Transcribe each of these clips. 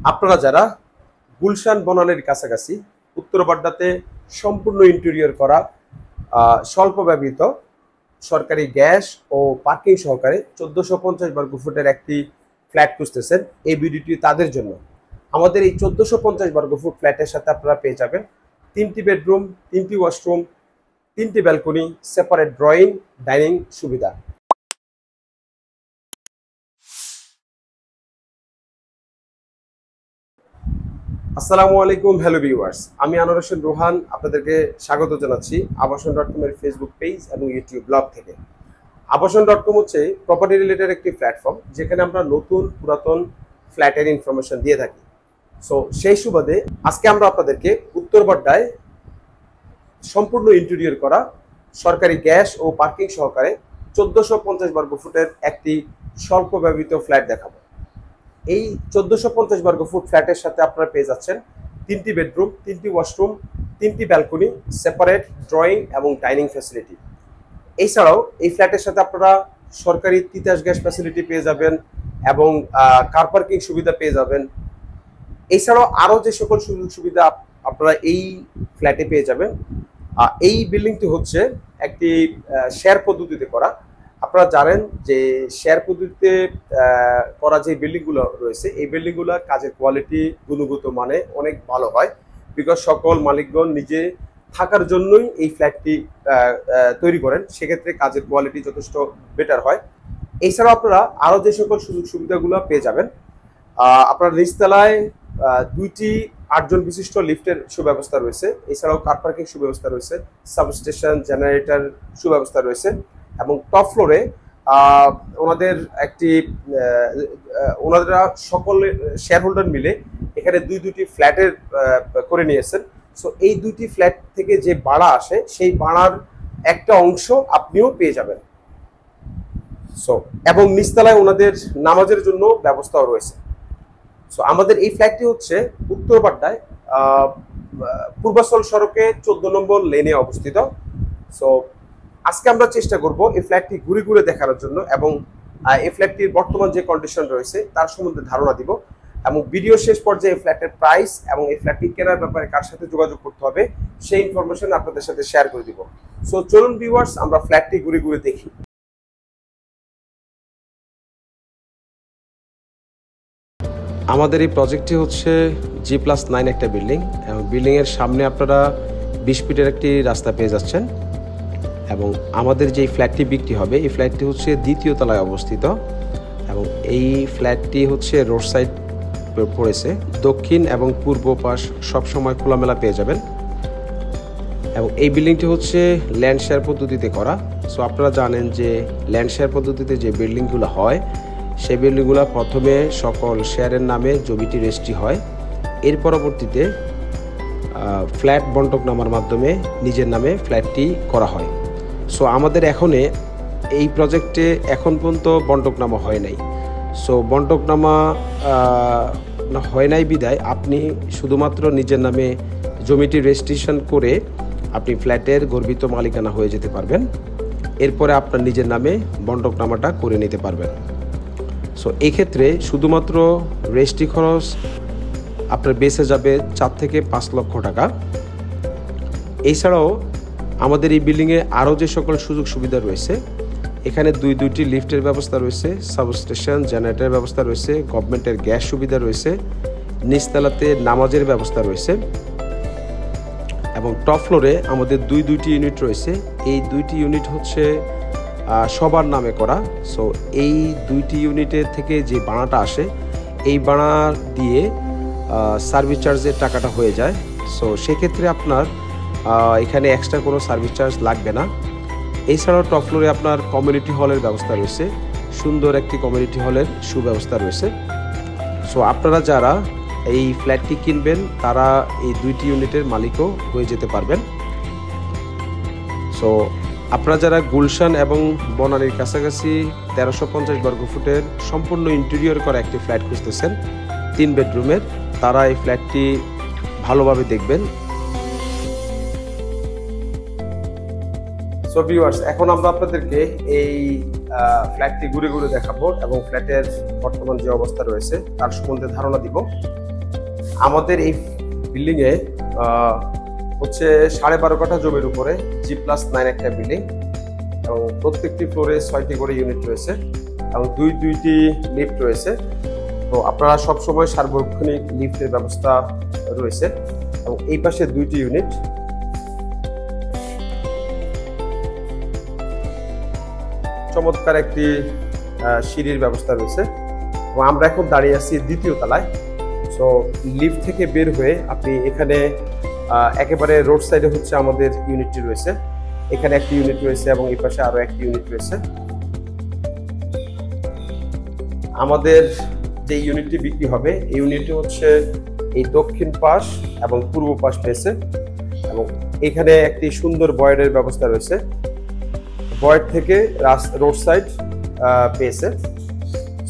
আপনারা যারা গুলশান বনানীর কাছাকাছি উত্তর বাড্ডাতে সম্পূর্ণ ইন্টেরিয়র করা স্বল্প ব্যবহৃত সরকারি গ্যাস ও পার্কিং সহকারে 1450 বর্গ ফুটের একটি ফ্ল্যাট খুঁজতেছেন, এই ভিডিওটি তাদের জন্য। আমাদের এই 1450 বর্গ ফুট ফ্ল্যাটের সাথে আপনারা পেয়ে যাবেন 3টি বেডরুম, 3টি ওয়াশরুম, 3টি ব্যালকনি, সেপারেট ড্রয়িং, ডাইনিং সুবিধা। আসসালামু আলাইকুম, হ্যালো ভিউয়ার্স, আমি আনোয়ার হোসেন রোহান আপনাদেরকে স্বাগত জানাচ্ছি আবাসন.com এর ফেসবুক পেজ এবং ইউটিউব ব্লগ থেকে। আবাসন.com হচ্ছে প্রপার্টি রিলেটেড একটি প্ল্যাটফর্ম যেখানে আমরা নতুন পুরাতন ফ্ল্যাটের ইনফরমেশন দিয়ে থাকি। সো সেই সুবাদে আজকে আমরা আপনাদেরকে উত্তর বাড্ডায় সম্পূর্ণ ইন্টেরিয়র করা সরকারি গ্যাস ও পার্কিং সহকারে 1450 বর্গ ফুটের একটি স্বল্প ব্যবহৃত ফ্ল্যাট দেখাবো। এই 1450 বর্গ ফুট ফ্ল্যাটের সাথে আপনারা পেয়ে যাচ্ছেন 3টি বেডরুম, 3টি ওয়াশরুম, 3টি ব্যালকনি, সেপারেট ড্রয়িং এবং ডাইনিং ফ্যাসিলিটি। এছাড়াও এই ফ্ল্যাটের সাথে আপনারা সরকারি তিতাস গ্যাস ফ্যাসিলিটি পেয়ে যাবেন এবং কার পার্কিং সুবিধা পেয়ে যাবেন। এছাড়াও আরও যে সকল সুযোগ সুবিধা আপনারা এই ফ্ল্যাটে পেয়ে যাবেন। এই বিল্ডিংটি হচ্ছে একটি শেয়ার পদ্ধতিতে করা। আপনারা জানেন যে শেয়ার পদ্ধতিতে করা যে বিল্ডিংগুলো রয়েছে, এই বিল্ডিংগুলো কাজের কোয়ালিটি গুণগত মানে অনেক ভালো হয়, বিকজ সকল মালিকগণ নিজে থাকার জন্যই এই ফ্ল্যাটটি তৈরি করেন, সেক্ষেত্রে কাজের কোয়ালিটি যথেষ্ট বেটার হয়। এছাড়াও আপনারা আরও যে সকল সুযোগ সুবিধাগুলো পেয়ে যাবেন, আপনার নিচতলায় 2টি 8 জন বিশিষ্ট লিফটের সুব্যবস্থা রয়েছে। এছাড়াও কার পার্কিং সুব্যবস্থা রয়েছে, সাবস্টেশন, জেনারেটর সুব্যবস্থা রয়েছে এবং টপ ফ্লোরে ওনারা সকল শেয়ার হোল্ডার মিলে এখানে দুটি ফ্ল্যাটের করে নিয়েছেন। সো এই 2টি ফ্ল্যাট থেকে যে ভাড়া আসে সেই ভাড়ার একটা অংশ আপনিও পেয়ে যাবেন। সো এবং নিচতলায় ওনাদের নামাজের জন্য ব্যবস্থাও রয়েছে। সো আমাদের এই ফ্ল্যাটটি হচ্ছে উত্তর বাড্ডায় পূর্বাচল সড়কে 14 নম্বর লেনে অবস্থিত। সো আজকে আমরা চেষ্টা করব এই ফ্ল্যাটটি ঘুরে ঘুরে দেখানোর জন্য এবং এই ফ্ল্যাটটির বর্তমান যে কন্ডিশন রয়েছে তার সম্বন্ধে ধারণা দিব এবং ভিডিও শেষ পর্যায়ে এই ফ্ল্যাটের প্রাইস এবং এই ফ্ল্যাটটি কেনার ব্যাপারে কার সাথে যোগাযোগ করতে হবে সেই ইনফরমেশন আপনাদের সাথে শেয়ার করে দিব। সো চলুন ভিউয়ার্স, আমরা ফ্ল্যাটটি ঘুরে ঘুরে দেখি। আমাদের এই প্রজেক্টটি হচ্ছে G+9 একটা বিল্ডিং এবং বিল্ডিংয়ের সামনে আপনারা 20 ফিটের একটি রাস্তা পেয়ে যাচ্ছেন এবং আমাদের যে ফ্ল্যাটটি বিক্রি হবে এই ফ্ল্যাটটি হচ্ছে 2য় তলায় অবস্থিত এবং এই ফ্ল্যাটটি হচ্ছে রোড সাইড পড়েছে। দক্ষিণ এবং পূর্ব পাশ সবসময় খোলামেলা পেয়ে যাবেন এবং এই বিল্ডিংটি হচ্ছে ল্যান্ড শেয়ার পদ্ধতিতে করা। সো আপনারা জানেন যে ল্যান্ড শেয়ার পদ্ধতিতে যে বিল্ডিংগুলো হয় সেই বিল্ডিংগুলো প্রথমে সকল শেয়ারের নামে জমিটি রেজিস্ট্রি হয়, এর পরবর্তীতে ফ্ল্যাট বন্টকনামার মাধ্যমে নিজের নামে ফ্ল্যাটটি করা হয়। সো আমাদের এই প্রজেক্টে এখন পর্যন্ত বন্টকনামা হয় নাই। সো বন্টকনামা হয় নাই বিদায় আপনি শুধুমাত্র নিজের নামে জমিটি রেজিস্ট্রেশন করে আপনি ফ্ল্যাটের গর্বিত মালিকানা হয়ে যেতে পারবেন। এরপরে আপনার নিজের নামে বন্টকনামাটা করে নিতে পারবেন। সো এই ক্ষেত্রে শুধুমাত্র রেজিস্ট্রি খরচ আপনার বেঁচে যাবে 4 থেকে 5 লক্ষ টাকা। এছাড়াও আমাদের এই বিল্ডিংয়ে আরও যে সকল সুযোগ সুবিধা রয়েছে, এখানে দুটি লিফটের ব্যবস্থা রয়েছে, সাবস্টেশন, জেনারেটরের ব্যবস্থা রয়েছে, গভর্নমেন্টের গ্যাস সুবিধা রয়েছে, নিচতলাতে নামাজের ব্যবস্থা রয়েছে এবং টপ ফ্লোরে আমাদের দুটি ইউনিট রয়েছে। এই 2টি ইউনিট হচ্ছে সবার নামে করা। সো এই 2টি ইউনিটের থেকে যে ভাড়াটা আসে এই ভাড়া দিয়ে সার্ভিস চার্জের টাকাটা হয়ে যায়। সো সেক্ষেত্রে আপনার এখানে এক্সট্রা কোনো সার্ভিস চার্জ লাগবে না। এছাড়াও টপ ফ্লোরে আপনার কমিউনিটি হলের ব্যবস্থা রয়েছে, সুন্দর একটি কমিউনিটি হলের সুব্যবস্থা রয়েছে। সো আপনারা যারা এই ফ্ল্যাটটি কিনবেন তারা এই 2টি ইউনিটের মালিকও হয়ে যেতে পারবেন। সো আপনারা যারা গুলশান এবং বনানীর কাছাকাছি 1350 বর্গ ফুটের সম্পূর্ণ ইন্টেরিয়র করা একটি ফ্ল্যাট খুঁজতেছেন 3 বেডরুমের, তারা এই ফ্ল্যাটটি ভালোভাবে দেখবেন। সো ভিউয়ার্স, এখন আমরা আপনাদেরকে এই ফ্ল্যাটটি ঘুরে ঘুরে দেখাবো এবং ফ্ল্যাটের বর্তমান যে অবস্থা রয়েছে তার সম্বন্ধে ধারণা দিব। আমাদের এই বিল্ডিং এ হচ্ছে 12.5 কাঠা জমির উপরে G+9 একটা বিল্ডিং এবং প্রত্যেকটি ফ্লোরে 6টি করে ইউনিট রয়েছে এবং দুইটি লিফট রয়েছে। তো আপনারা সবসময় সার্বক্ষণিক লিফটের ব্যবস্থা রয়েছে এবং এই পাশে 2টি ইউনিট। চমৎকার একটি সিঁড়ির ব্যবস্থা রয়েছে এবং আমরা এখন দাঁড়িয়ে আছি 2য় তলায়। সো লিফট থেকে বের হয়ে আপনি এখানে একেবারে রোড সাইডে হচ্ছে আমাদের ইউনিটটি রয়েছে। এখানে একটি ইউনিট রয়েছে এবং এই পাশে আরো একটি ইউনিট রয়েছে। আমাদের যে ইউনিটটি বিক্রি হবে এই ইউনিটটি হচ্ছে এই দক্ষিণ পাশ এবং পূর্ব পাশ পেয়েছে এবং এখানে একটি সুন্দর বয়েডের ব্যবস্থা রয়েছে। বয়েড থেকে রোড সাইড পেয়েছে।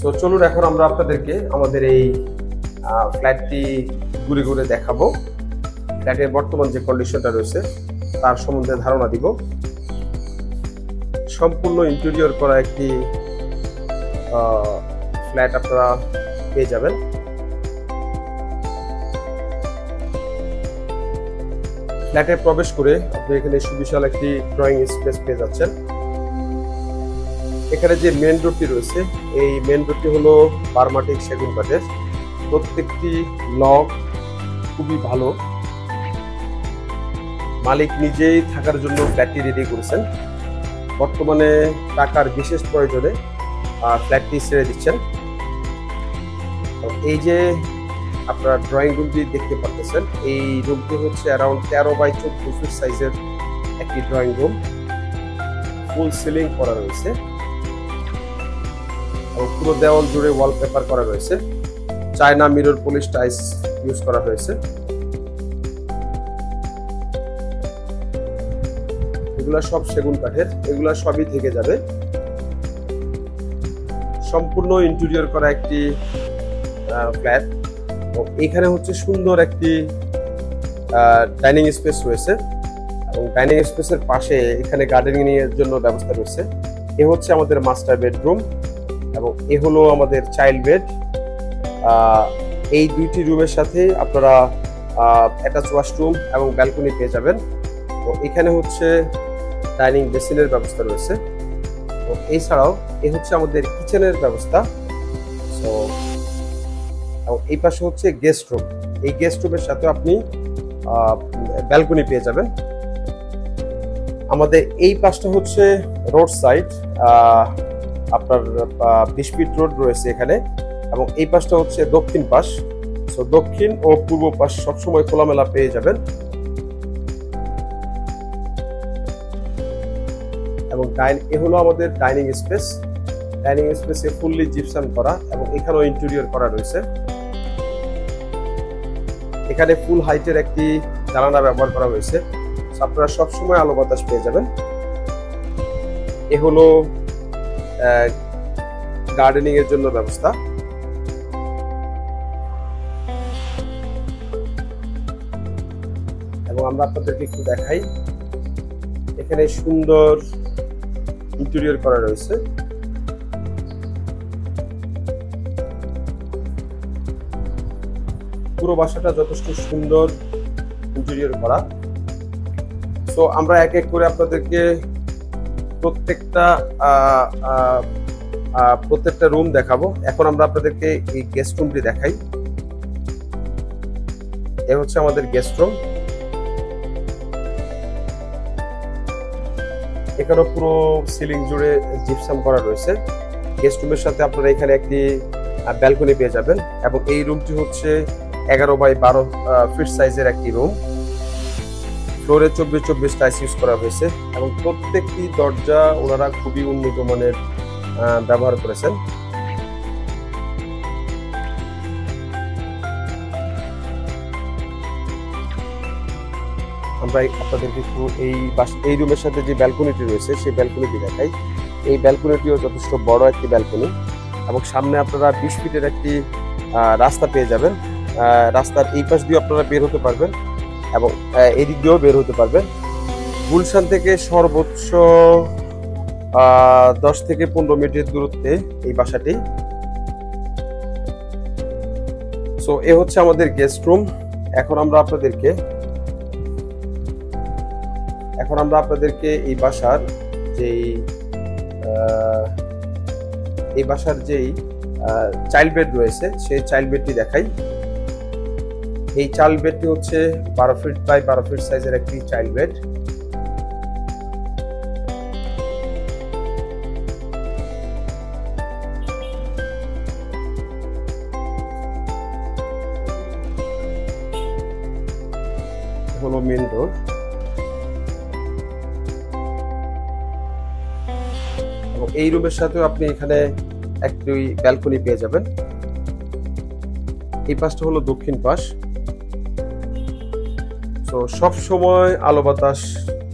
সো চলুন এখন আমরা আপনাদেরকে আমাদের এই ফ্ল্যাটটি ঘুরে ঘুরে দেখাবো। ফ্ল্যাটের বর্তমান যে কন্ডিশনটা রয়েছে তার সম্বন্ধে ধারণা দিব। সম্পূর্ণ ইন্টেরিয়র করা একটি ফ্ল্যাট আপনারা পেয়ে যাবেন। ফ্ল্যাটে প্রবেশ করে আপনি এখানে সুবিশাল একটি ড্রয়িং স্পেস পেয়ে যাচ্ছেন। এখানে যে মেন রোডটি রয়েছে এই মেন রোডটি হলো বার্মাটিক সেগুন কাঠের। প্রত্যেকটি লক খুবই ভালো। মালিক নিজেই থাকার জন্য ফ্ল্যাটটি রেডি করেছেন। বর্তমানে টাকার বিশেষ প্রয়োজনে ফ্ল্যাটটি ছেড়ে দিচ্ছেন। এই যে আপনারা ড্রয়িং রুমটি দেখতে পাচ্ছেন, এই রুমটি হচ্ছে অ্যারাউন্ড 13x14 ফিট সাইজের একটি ড্রয়িং রুম। ফুল সিলিং করা রয়েছে এবং পুরো দেওয়াল জুড়ে ওয়ালপেপার করা রয়েছে। China mirror polish tiles use করা হয়েছে। এগুলা সব সেগুন কাঠের, এগুলা সবই থেকে যাবে। সম্পূর্ণ ইন্টেরিয়র করা একটি ফ্ল্যাট। এখানে হচ্ছে সুন্দর একটি ডাইনিং স্পেস রয়েছে এবং ডাইনিং স্পেসের পাশে এখানে গার্ডেনিং এর জন্য ব্যবস্থা রয়েছে। এ হচ্ছে আমাদের মাস্টার বেডরুম এবং এ হলো আমাদের চাইল্ড বেড। এই 2টি রুমের সাথে আপনারা অ্যাটাচ ওয়াশরুম এবং ব্যালকনি পেয়ে যাবেন। তো এখানে হচ্ছে ডাইনিং বেসিনের ব্যবস্থা রয়েছে। তো এছাড়াও এই হচ্ছে আমাদের কিচেনের ব্যবস্থা। সো এই পাশে হচ্ছে গেস্ট রুম। এই গেস্ট রুমের সাথে আপনি ব্যালকনি পেয়ে যাবেন। আমাদের এই পাশটা হচ্ছে রোড সাইড, আপনার 20 ফিট রোড রয়েছে এখানে এবং এই পাশটা হচ্ছে দক্ষিণ পাশ। সো দক্ষিণ ও পূর্ব পাশ সবসময় খোলামেলা পেয়ে যাবেন এবং এ হলো আমাদের ডাইনিং স্পেস। ডাইনিং স্পেসে ফুললি জিপসাম করা এবং এখানেও ইন্টেরিয়র করা রয়েছে। এখানে ফুল হাইটের একটি জানালা ব্যবহার করা হয়েছে। আপনারা সবসময় আলো বাতাস পেয়ে যাবেন। এ হলো গার্ডেনিং এর জন্য ব্যবস্থা। এবং আমরা আপনাদেরকে একটু দেখাই, এখানে সুন্দর ইন্টেরিয়র করা রয়েছে। পুরো বাসাটা যথেষ্ট সুন্দর ইন্টেরিয়র করা। তো আমরা এক এক করে আপনাদেরকে প্রত্যেকটা রুম দেখাবো। এখন আমরা আপনাদেরকে এই গেস্ট রুমটি দেখাই। এ হচ্ছে আমাদের গেস্ট রুম। এখানে পুরো সিলিং জুড়ে জিপসাম করা রয়েছে। গেস্ট রুমের সাথে আপনারা এখানে একটি ব্যালকনি পেয়ে যাবেন এবং এই রুমটি হচ্ছে 11x12 ফিট সাইজের একটি রুম। ফ্লোরে 24x24 টাইলস ইউজ করা হয়েছে এবং প্রত্যেকটি দরজা ওনারা খুবই উন্নত মানের ব্যবহার করেছেন। আমরা আপনাদেরকে একটু এই রুমের সাথে যে ব্যালকনিটি রয়েছে সেই ব্যালকনিটি দেখাই। এই ব্যালকনিটিও যথেষ্ট বড় একটি ব্যালকনি এবং সামনে আপনারা 20 ফিটের একটি রাস্তা পেয়ে যাবেন। রাস্তার এই পাশ দিয়ে আপনারা বের হতে পারবেন এবং এদিক দিয়েও বের হতে পারবেন। গুলশান থেকে সর্বোচ্চ 10 থেকে 15 মিনিটের দূরত্বে এই বাসাটি। সো এ হচ্ছে আমাদের গেস্ট রুম। এখন আমরা আপনাদেরকে এই বাসার যেই চাইল্ড বেড রয়েছে সেই চাইল্ড বেডটি দেখাই। এই চাইল্ড বেডটি হচ্ছে 12 ফিট বাই 12 ফিট সাইজের একটি চাইল্ড বেড। হলো মেইন ডোর। এবং এই রুমের সাথেও আপনি এখানে একটি ব্যালকনি পেয়ে যাবেন। এই পাশটা হলো দক্ষিণ পাশ। তো সব সময় আলো বাতাস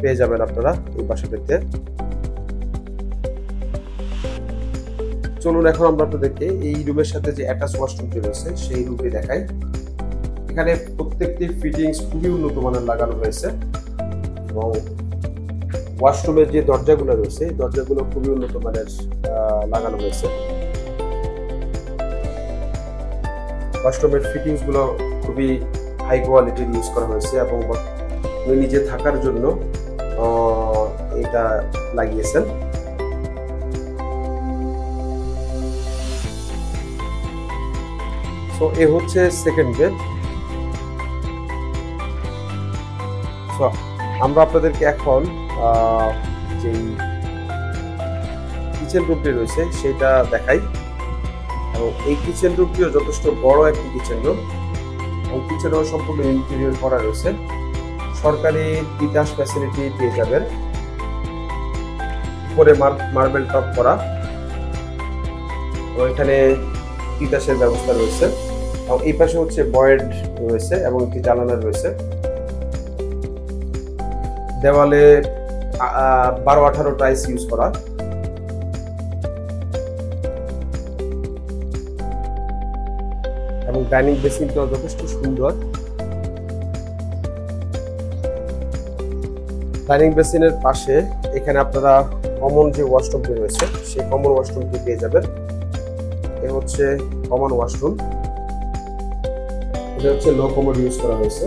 পেয়ে যাবেন আপনারা এই বাসাটিতে। চলুন এখন আমরা আপনাদেরকে এই রুমের সাথে যে অ্যাটাচ ওয়াশরুমটি রয়েছে সেই রুমটি দেখাই। এখানে প্রত্যেকটি ফিটিংস খুবই উন্নত মানের লাগানো হয়েছে এবং ওয়াশরুমের যে দরজাগুলো রয়েছে দরজাগুলো খুবই উন্নত মানের লাগানো হয়েছে। ওয়াশরুমের ফিটিংস গুলো খুবই হাই কোয়ালিটির ইউজ করা হয়েছে এবং নিজে থাকার জন্য এটা লাগিয়েছেন। সো এ হচ্ছে সেকেন্ড বেড। সো আমরা আপনাদেরকে এখন যেই কিচেন রুমটি রয়েছে সেটা দেখাই। এবং এই কিচেন রুমটিও যথেষ্ট বড় একটি কিচেন রুম এবং কিচেনও সম্পূর্ণ ইন্টেরিয়র করা রয়েছে। সরকারি তিতাস ফ্যাসিলিটি পেয়ে যাবেন। উপরে মার্বেল টপ করা এবং এখানে তিতাসের ব্যবস্থা রয়েছে। এবং এই পাশে হচ্ছে বয়েড রয়েছে এবং একটি জানালা রয়েছে। দেওয়ালে 12-18 টাইলস ইউজ করা। এবং ডাইনিং বেসিনটা যথেষ্ট সুন্দর। ডাইনিং বেসিনের পাশে এখানে আপনারা কমন যে ওয়াশরুমটি রয়েছে সেই কমন ওয়াশরুমটি পেয়ে যাবেন। এ হচ্ছে কমন ওয়াশরুম। এটা হচ্ছে লো কমোড ইউজ করা হয়েছে।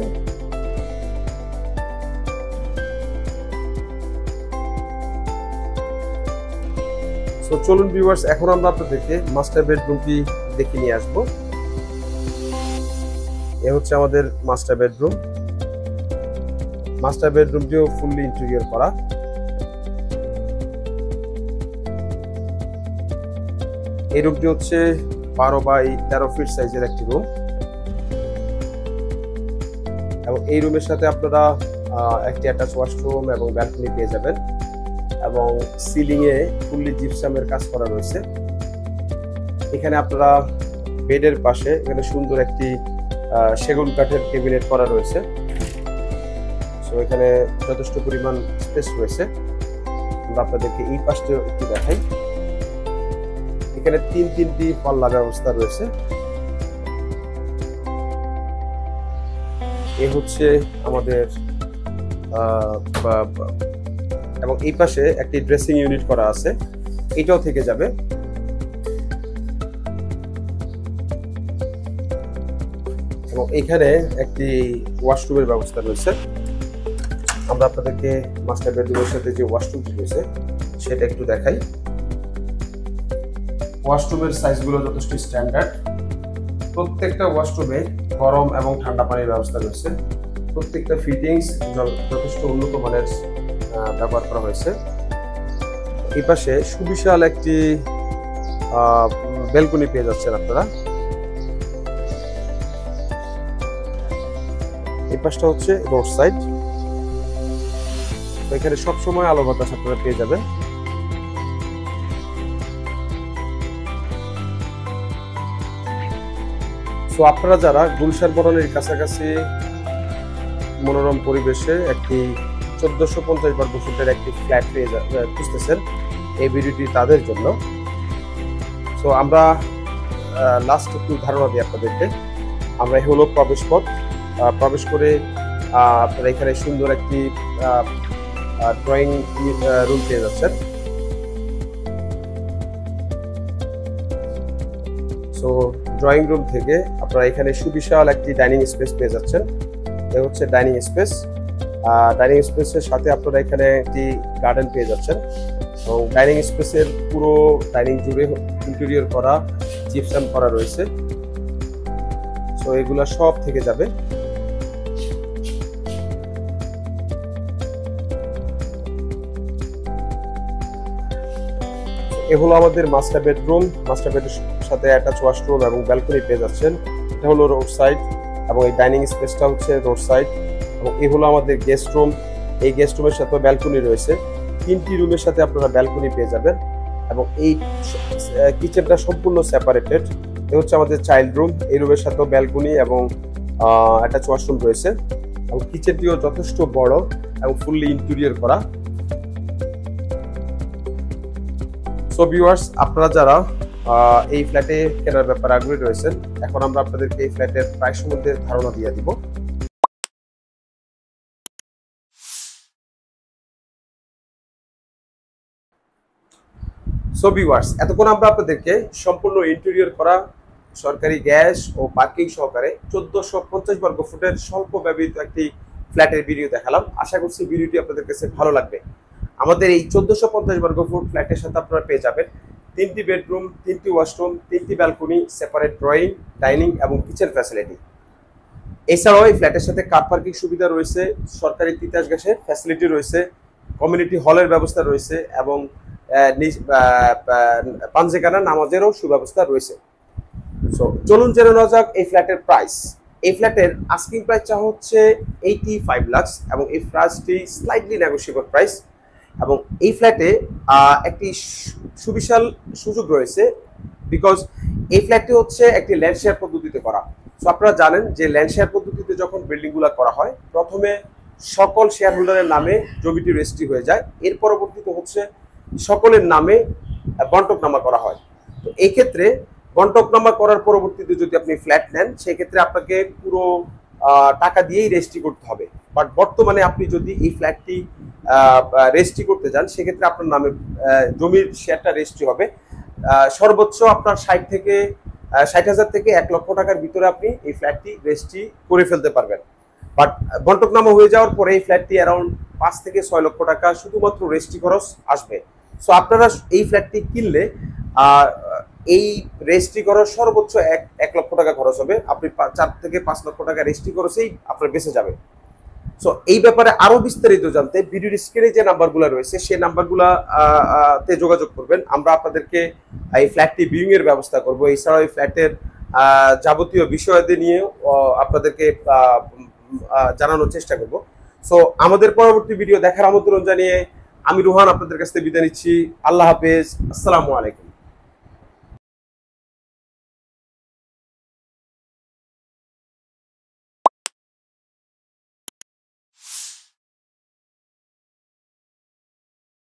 তো চলুন ভিউয়ার্স, এখন আমরা আপনাদেরকে মাস্টার বেডরুমটি দেখে নিয়ে আসবো। এ হচ্ছে আমাদের মাস্টার বেডরুম। মাস্টার বেডরুমটিও ফুললি ইন্টেরিয়র করা। এই রুমটি হচ্ছে 12 বাই 13 ফিট সাইজের একটি রুম এবং এই রুমের সাথে আপনারা একটি অ্যাটাচ ওয়াশরুম এবং ব্যালকনি পেয়ে যাবেন এবং সিলিং এ ফুললি জিপসামের কাজ করা রয়েছে। এখানে আপনারা বেডের পাশে এখানে সুন্দর একটি সেগুন কাঠের ক্যাবিনেট করা রয়েছে। সো এখানে যথেষ্ট পরিমাণ স্পেস রয়েছে। আমরা আপনাদেরকে এই পাশটা একটু দেখাই। এখানে তিনটি পাল্লা ব্যবস্থা রয়েছে। এ হচ্ছে আমাদের এবং এই পাশে একটি ড্রেসিং ইউনিট করা আছে, এটাও থেকে যাবে। এবং এখানে একটি ওয়াশরুমের ব্যবস্থা রয়েছে। আমরা আপনাদেরকে মাস্টার বেডরুমের সাথে যে ওয়াশরুমটি রয়েছে সেটা একটু দেখাই। ওয়াশরুমের সাইজগুলো যথেষ্ট স্ট্যান্ডার্ড। প্রত্যেকটা ওয়াশরুমে গরম এবং ঠান্ডা পানির ব্যবস্থা রয়েছে। প্রত্যেকটা ফিটিংস যথেষ্ট উন্নত মানের ব্যবহার করা হয়েছে। এই পাশে সুবিশাল একটি ব্যালকনি পেয়ে যাচ্ছেন আপনারা। এই পাশটা হচ্ছে রোড সাইড। এখানে সবসময় আলো বাতাস আপনারা পেয়ে যাবেন। তো আপনারা যারা গুলশান বনানীর কাছাকাছি মনোরম পরিবেশে একটি 1450 বর্গ ফুটের একটি ফ্ল্যাট পেয়ে খুঁজতেছেন, এই ভিডিওটি তাদের জন্য। সো আমরা লাস্ট একটু ধারণা দিই আপনাদেরকে। আমরা হলো প্রবেশ পথ। প্রবেশ করে আপনারা এখানে সুন্দর একটি ড্রয়িং রুম পেয়ে যাচ্ছেন। সো ড্রয়িং রুম থেকে আপনারা এখানে সুবিশাল একটি ডাইনিং স্পেস পেয়ে যাচ্ছেন। এটা হচ্ছে ডাইনিং স্পেস। ডাইনিং স্পেসের সাথে আপনারা এখানে একটি গার্ডেন পেয়ে যাচ্ছেন এবং ডাইনিং স্পেসের পুরো ডাইনিং জুড়ে ইন্টেরিয়র করা, জিপসাম করা রয়েছে। সো এগুলা সব থেকে যাবে। এ হলো আমাদের মাস্টার বেডরুম। মাস্টার বেডের সাথে অ্যাটাচ ওয়াশরুম এবং ব্যালকনি পেয়ে যাচ্ছেন। এটা হলো রোড সাইড এবং এই ডাইনিং স্পেসটা হচ্ছে রোড সাইড। এবং এই হলো আমাদের গেস্ট রুম। এই গেস্ট রুমের সাথে ব্যালকনি রয়েছে। 3টি রুমের সাথে আপনারা ব্যালকনি পেয়ে যাবেন এবং এই কিচেনটা সম্পূর্ণ সেপারেটেড। এ হচ্ছে আমাদের চাইল্ড রুম। এই রুমের সাথেও ব্যালকনি এবং অ্যাটাচ ওয়াশরুম রয়েছে এবং কিচেনটিও যথেষ্ট বড় এবং ফুললি ইন্টেরিয়র করা। সো ভিউয়ার্স, আপনারা যারা এই ফ্ল্যাটে কেনার ব্যাপারে আগ্রহী রয়েছেন, এখন আমরা আপনাদেরকে এই ফ্ল্যাটের প্রাইস সম্বন্ধে ধারণা দিয়ে দিব। সো ভিউয়ার্স, এতক্ষণ আমরা আপনাদেরকে সম্পূর্ণ ইন্টেরিয়র করা সরকারি গ্যাস ও পার্কিং সহকারে 1450 বর্গ ফুটের স্বল্প ব্যবহৃত একটি ফ্ল্যাটের ভিডিও দেখালাম। আশা করছি ভিডিওটি আপনাদের কাছে ভালো লাগবে। আমাদের এই 1450 বর্গ ফুট ফ্ল্যাটের সাথে আপনারা পেয়ে যাবেন 3টি বেডরুম, 3টি ওয়াশরুম, 3টি ব্যালকনি, সেপারেট ড্রয়িং, ডাইনিং এবং কিচেন ফ্যাসিলিটি। এছাড়াও এই ফ্ল্যাটের সাথে কার পার্কিং সুবিধা রয়েছে, সরকারি তিতাস গ্যাসের ফ্যাসিলিটি রয়েছে, কমিউনিটি হলের ব্যবস্থা রয়েছে এবং পাঞ্জেখানা নামাজেরও সুব্যবস্থা রয়েছে। সো চলুন জেনে নেওয়া যাক এই ফ্ল্যাটের প্রাইস। এই ফ্ল্যাটের আস্কিং প্রাইস চা হচ্ছে 85 লাখ এবং এই প্রাইসটি স্লাইটলি নেগোশিয়েবল প্রাইস। এবং এই ফ্ল্যাটে একটি সুবিশাল সুযোগ রয়েছে, বিকজ এই ফ্ল্যাটটি হচ্ছে একটি ল্যান্ড শেয়ার পদ্ধতিতে করা। সো আপনারা জানেন যে ল্যান্ড শেয়ার পদ্ধতিতে যখন বিল্ডিংগুলো করা হয়, প্রথমে সকল শেয়ার হোল্ডারের নামে জমিটি রেজিস্ট্রি হয়ে যায়, এর পরবর্তীতে হচ্ছে সকলের নামে বন্টকনামা করা হয়। তো এই ক্ষেত্রে বন্টকনামা করার পরবর্তীতে যদি আপনি ফ্ল্যাট নেন, সেক্ষেত্রে আপনাকে পুরো টাকা দিয়েই রেজিস্ট্রি করতে হবে। বাট বর্তমানে আপনি যদি এই ফ্ল্যাটটি রেজিস্ট্রি করতে যান, সেক্ষেত্রে আপনার নামে জমির শেয়ারটা রেজিস্ট্রি হবে। সর্বোচ্চ আপনার 60,000 থেকে 1 লক্ষ টাকার ভিতরে আপনি এই ফ্ল্যাটটি রেজিস্ট্রি করে ফেলতে পারবেন। বাট বন্টকনামা হয়ে যাওয়ার পরে এই ফ্ল্যাটটি অ্যারাউন্ড 5 থেকে 6 লক্ষ টাকা শুধুমাত্র রেজিস্ট্রি খরচ আসবে। সো আপনারা এই ফ্ল্যাটটি কিনলে এই রেজিস্ট্রি খরচ সর্বোচ্চ 1 লক্ষ টাকা খরচ হবে। আপনি 4 থেকে 5 লক্ষ টাকা রেজিস্ট্রি খরচেই আপনার বেঁচে যাবে। সো এই ব্যাপারে আরো বিস্তারিত জানতে ভিডিওর স্ক্রিনে যে নাম্বারগুলো রয়েছে সেই নাম্বারগুলোতে যোগাযোগ করবেন। আমরা আপনাদেরকে এই ফ্ল্যাটটি ভিউইং এর ব্যবস্থা করব। এছাড়াও এই ফ্ল্যাটের যাবতীয় বিষয়াদি নিয়ে আপনাদেরকে জানানোর চেষ্টা করব। সো আমাদের পরবর্তী ভিডিও দেখার আমন্ত্রণ জানিয়ে আমি রোহান আপনাদের কাছ থেকে বিদায় নিচ্ছি। আল্লাহ হাফেজ, আসসালামু আলাইকুম।